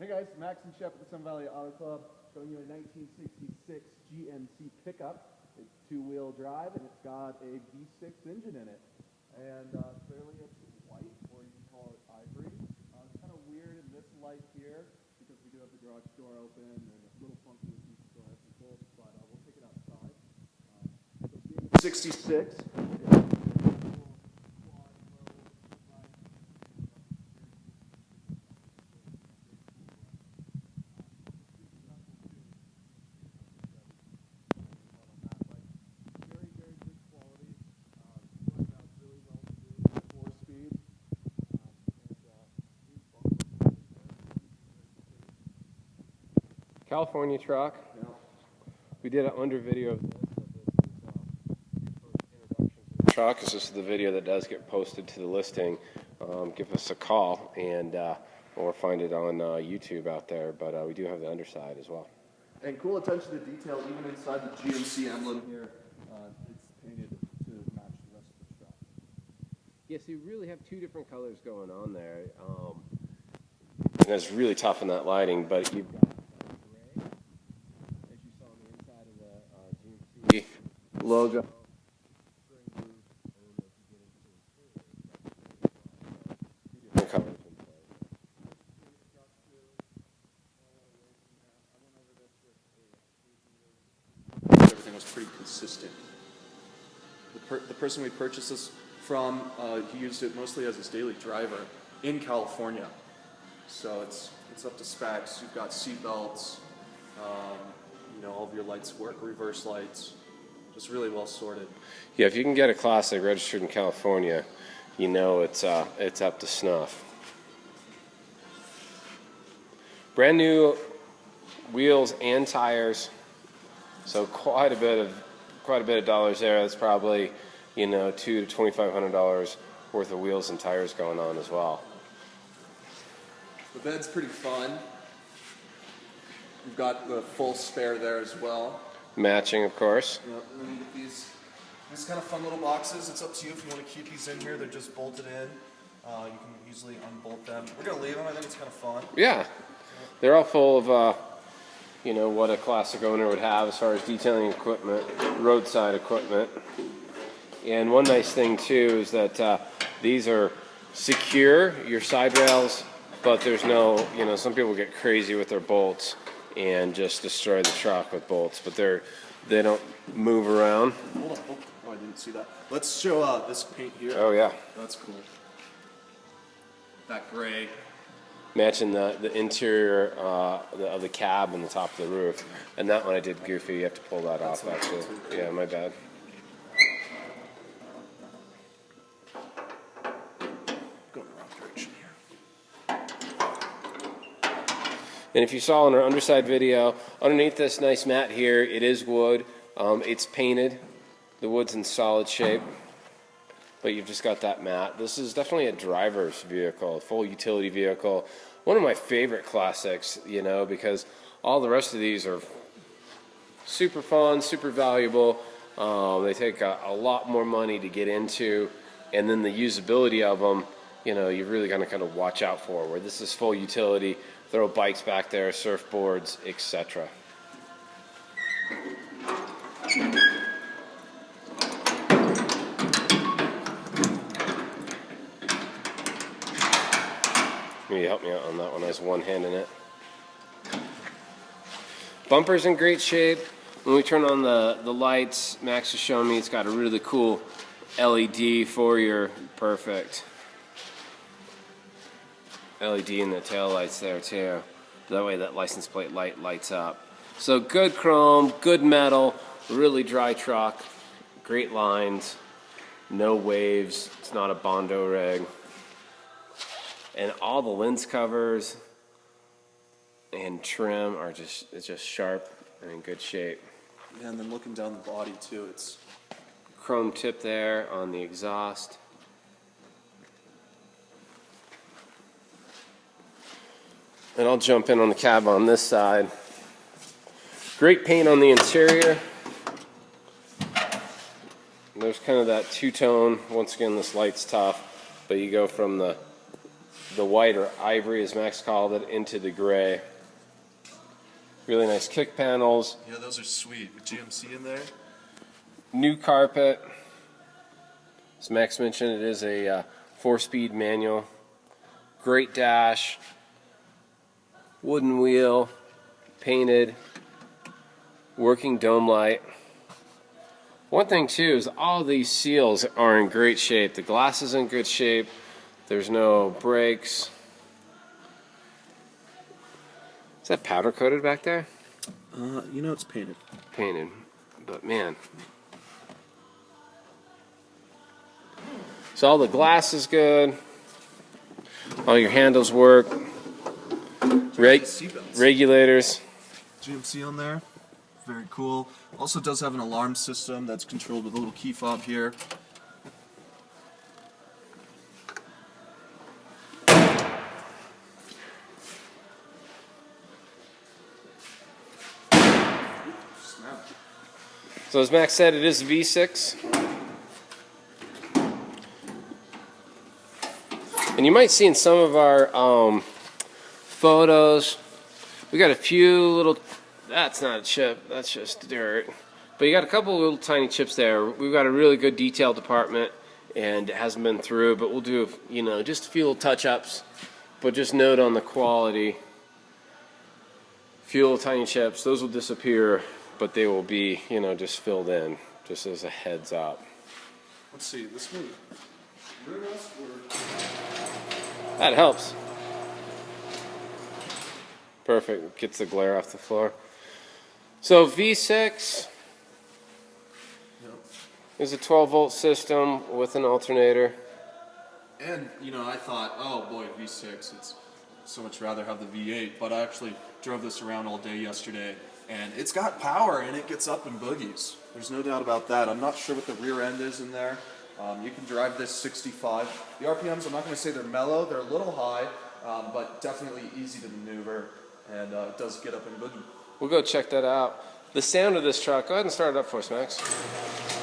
Hey guys, Max and Shep at the Sun Valley Auto Club, showing you a 1966 GMC pickup. It's two-wheel drive and it's got a V6 engine in it. And clearly it's white, or you can call it ivory. It's kind of weird in this light here because we do have the garage door open and a little funky with these doors and bolts, but we'll take it outside. So being 66. California truck. Yeah. We did an under video of this. Introduction to the truck. This is the video that does get posted to the listing. Give us a call and or find it on YouTube out there. But we do have the underside as well. And cool attention to detail, even inside the GMC emblem here. It's painted to match the rest of the truck. Yeah, so you really have two different colors going on there. And it's really tough in that lighting, but you've got gray, as you saw on the inside of the GMC logo. Everything was pretty consistent. The person we purchased this from, he used it mostly as his daily driver in California. So it's up to specs. You've got seat belts, all of your lights work, reverse lights, just really well sorted. Yeah, if you can get a classic registered in California, you know it's up to snuff. Brand new wheels and tires, so quite a bit of dollars there. That's probably $200 to $2,500 worth of wheels and tires going on as well. The bed's pretty fun. You've got the full spare there as well. Matching, of course. Yep, and then you get these kind of fun little boxes. It's up to you if you want to keep these in here. They're just bolted in. You can easily unbolt them. We're going to leave them. I think it's kind of fun. Yeah. They're all full of, what a classic owner would have as far as detailing equipment, roadside equipment. And one nice thing, too, is that these are secure, your side rails, but there's no, some people get crazy with their bolts and just destroy the truck with bolts, but they don't move around. Hold on. Oh, I didn't see that. Let's show this paint here. Oh, yeah. That's cool. That gray. Matching the interior of the cab and the top of the roof. And that one I did goofy. You have to pull that off, actually. Yeah, my bad. Going the wrong direction here. And if you saw in our underside video, underneath this nice mat here, it is wood. It's painted. The wood's in solid shape. But you've just got that mat. This is definitely a driver's vehicle, a full utility vehicle. One of my favorite classics, because all the rest of these are super fun, super valuable. They take a lot more money to get into, and then the usability of them, you've really got to kind of watch out for. Where this is full utility, throw bikes back there, surfboards, etc. Maybe help me out on that one. I was one hand in it. Bumper's in great shape. When we turn on the lights, Max has shown me it's got a really cool LED for your perfect LED in the tail lights there too. That way that license plate light lights up. So good chrome, good metal, really dry truck, great lines, no waves. It's not a Bondo rig. And all the lens covers and trim are it's just sharp and in good shape. Yeah, and then looking down the body too, it's chrome tip there on the exhaust. And I'll jump in on the cab on this side. Great paint on the interior. There's kind of that two-tone. Once again, this light's tough, but you go from the the white, or ivory as Max called it, into the gray. Really nice kick panels. Yeah, those are sweet. With GMC in there. New carpet. As Max mentioned, it is a 4-speed manual. Great dash. Wooden wheel. Painted. Working dome light. One thing too is all these seals are in great shape. The glass is in good shape. There's no breaks. Is that powder coated back there? You know it's painted. Painted, but man. So all the glass is good. All your handles work. Regulators. GMC on there. Very cool. Also does have an alarm system that's controlled with a little key fob here. So as Max said, it is V6. And you might see in some of our photos, we got a few little, that's not a chip, that's just dirt. But you got a couple little tiny chips there. We've got a really good detail department, and it hasn't been through, but we'll do, you know, just a few little touch-ups. But just note on the quality, a few little tiny chips, those will disappear, but they will be, you know, just filled in, just as a heads up. Let's see, this one. That helps. Perfect, gets the glare off the floor. So V6 is a 12-volt system with an alternator. And, you know, I thought, oh boy, V6, it's so much rather have the V8, but I actually drove this around all day yesterday, and it's got power and it gets up in boogies. There's no doubt about that. I'm not sure what the rear end is in there. You can drive this 65. The RPMs, I'm not going to say they're mellow, they're a little high, but definitely easy to maneuver, and it does get up in boogie. We'll go check that out. The sound of this truck, go ahead and start it up for us, Max.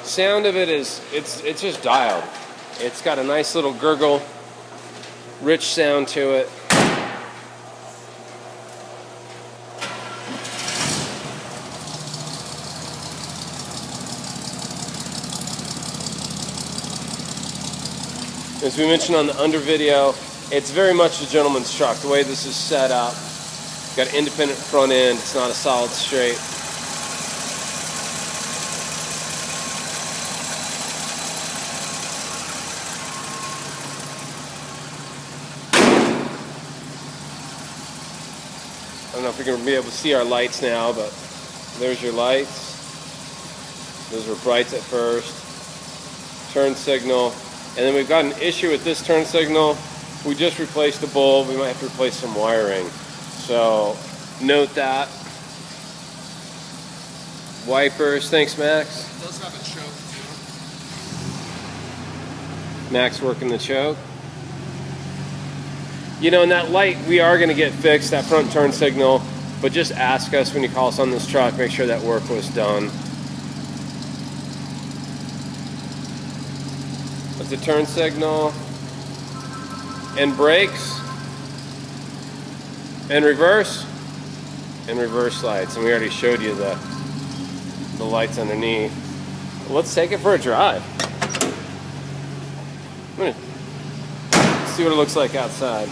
Sound of it is, it's just dialed. It's got a nice little gurgle, rich sound to it. As we mentioned on the under video, it's very much a gentleman's truck. The way this is set up, got an independent front end. It's not a solid straight. I don't know if you're going to be able to see our lights now, but there's your lights. Those were brights at first. Turn signal. And then we've got an issue with this turn signal. We just replaced the bulb. We might have to replace some wiring. So note that. Wipers. Thanks, Max. It does have a choke too. Max working the choke. You know, and that light, we are going to get fixed, that front turn signal. But just ask us when you call us on this truck. Make sure that work was done. The turn signal and brakes and reverse lights, and we already showed you the lights underneath. Let's take it for a drive. Let's see what it looks like outside.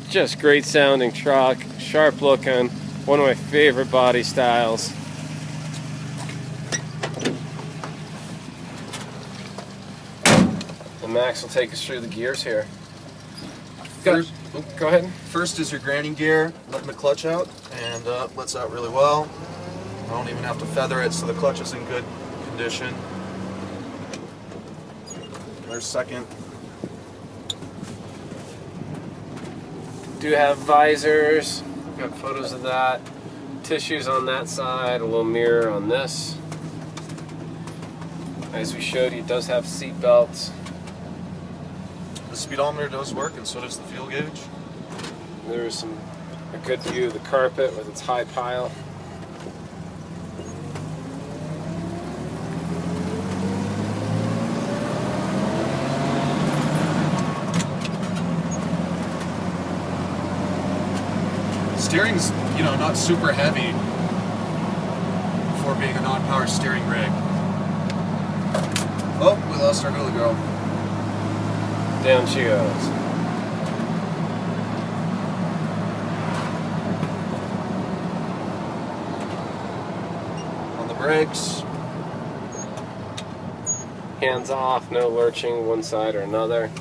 Just great sounding truck, sharp looking, one of my favorite body styles. And Max will take us through the gears here. Go ahead. First is your grinding gear, letting the clutch out, and lets out really well. I don't even have to feather it, so the clutch is in good condition. There's second. Do have visors, got photos of that, tissues on that side, a little mirror on this. As we showed you, it does have seat belts. The speedometer does work, and so does the fuel gauge. There's a good view of the carpet with its high pile. Steering's, not super heavy for being a non-power steering rig. Oh, we lost our girly girl. Down she goes. On the brakes. Hands off, no lurching one side or another.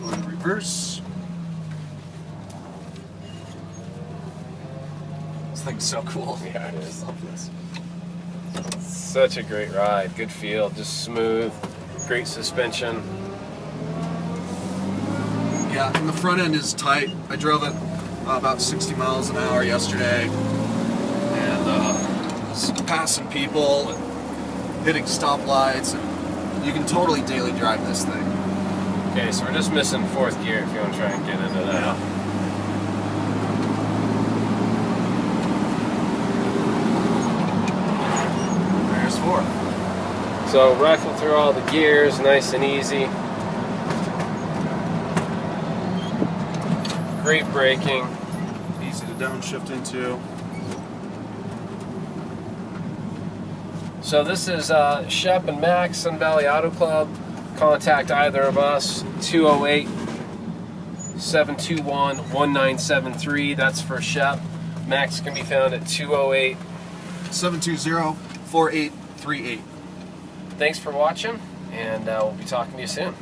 Go in reverse. This thing's so cool. Yeah, it is. I love this. Such a great ride. Good feel, just smooth, great suspension. Yeah, and the front end is tight. I drove it about 60 miles an hour yesterday, and was passing people and hitting stoplights, and you can totally daily drive this thing. Okay, so we're just missing fourth gear if you want to try and get into that. Yeah. There's fourth. So rifle through all the gears, nice and easy. Great braking. Easy to downshift into. So this is Shep and Max, Sun Valley Auto Club. Contact either of us, 208-721-1973. That's for Shep. Max can be found at 208. 720-4838. Thanks for watching, and we'll be talking to you soon.